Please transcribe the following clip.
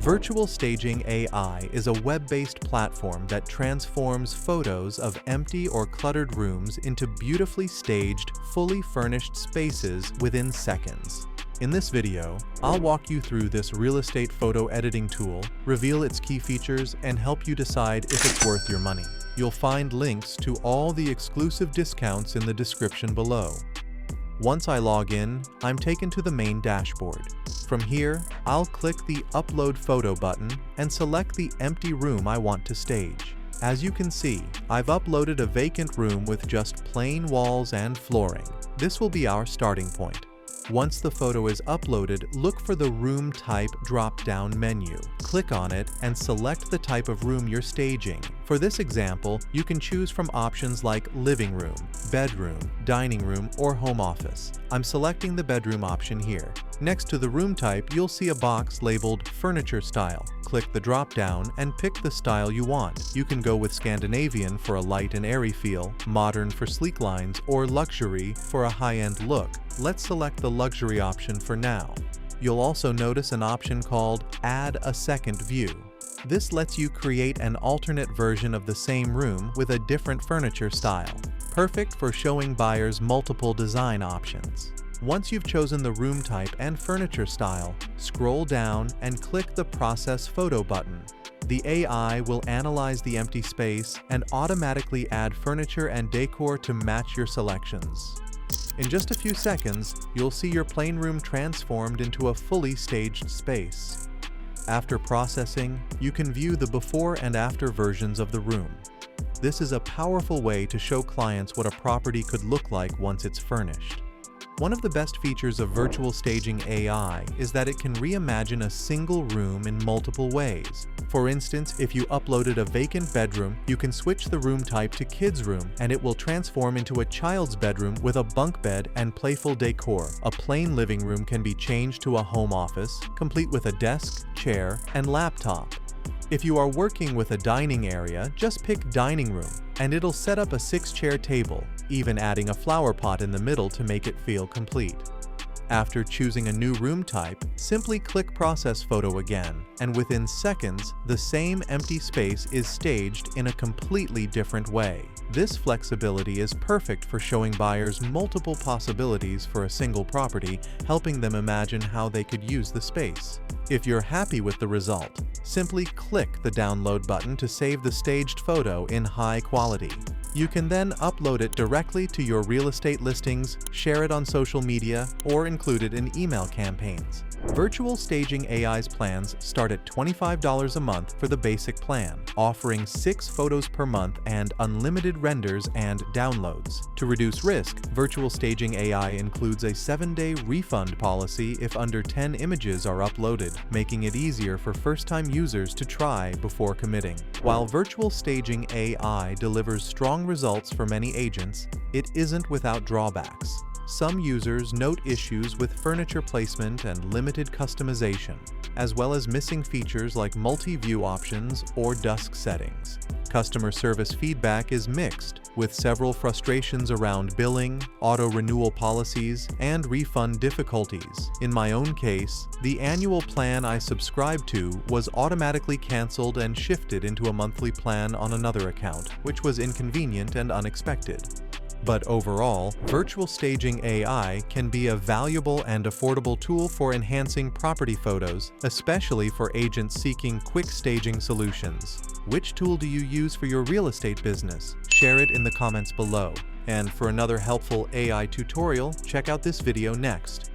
Virtual Staging AI is a web-based platform that transforms photos of empty or cluttered rooms into beautifully staged, fully furnished spaces within seconds. In this video, I'll walk you through this real estate photo editing tool, reveal its key features, and help you decide if it's worth your money. You'll find links to all the exclusive discounts in the description below. Once I log in, I'm taken to the main dashboard. From here, I'll click the Upload Photo button and select the empty room I want to stage. As you can see, I've uploaded a vacant room with just plain walls and flooring. This will be our starting point. Once the photo is uploaded, look for the Room Type drop-down menu. Click on it and select the type of room you're staging. For this example, you can choose from options like living room, bedroom, dining room, or home office. I'm selecting the bedroom option here. Next to the room type, you'll see a box labeled Furniture Style. Click the drop-down and pick the style you want. You can go with Scandinavian for a light and airy feel, modern for sleek lines, or luxury for a high-end look. Let's select the luxury option for now. You'll also notice an option called Add a Second View. This lets you create an alternate version of the same room with a different furniture style. Perfect for showing buyers multiple design options. Once you've chosen the room type and furniture style, scroll down and click the Process Photo button. The AI will analyze the empty space and automatically add furniture and decor to match your selections. In just a few seconds, you'll see your plain room transformed into a fully staged space. After processing, you can view the before and after versions of the room. This is a powerful way to show clients what a property could look like once it's furnished. One of the best features of Virtual Staging AI is that it can reimagine a single room in multiple ways. For instance, if you uploaded a vacant bedroom, you can switch the room type to kids' room and it will transform into a child's bedroom with a bunk bed and playful decor. A plain living room can be changed to a home office, complete with a desk, chair, and laptop. If you are working with a dining area, just pick Dining Room, and it'll set up a 6-chair table, even adding a flower pot in the middle to make it feel complete. After choosing a new room type, simply click Process Photo again, and within seconds, the same empty space is staged in a completely different way. This flexibility is perfect for showing buyers multiple possibilities for a single property, helping them imagine how they could use the space. If you're happy with the result, simply click the Download button to save the staged photo in high quality. You can then upload it directly to your real estate listings, share it on social media, or include it in email campaigns. Virtual Staging AI's plans start at $25 a month for the basic plan, offering 6 photos per month and unlimited renders and downloads. To reduce risk, Virtual Staging AI includes a 7-day refund policy if under 10 images are uploaded, making it easier for first-time users to try before committing. While Virtual Staging AI delivers strong results for many agents, it isn't without drawbacks. Some users note issues with furniture placement and limited customization, as well as missing features like multi-view options or dusk settings. Customer service feedback is mixed, with several frustrations around billing, auto-renewal policies, and refund difficulties. In my own case, the annual plan I subscribed to was automatically canceled and shifted into a monthly plan on another account, which was inconvenient and unexpected. But overall, Virtual Staging AI can be a valuable and affordable tool for enhancing property photos, especially for agents seeking quick staging solutions. Which tool do you use for your real estate business? Share it in the comments below. And for another helpful AI tutorial, check out this video next.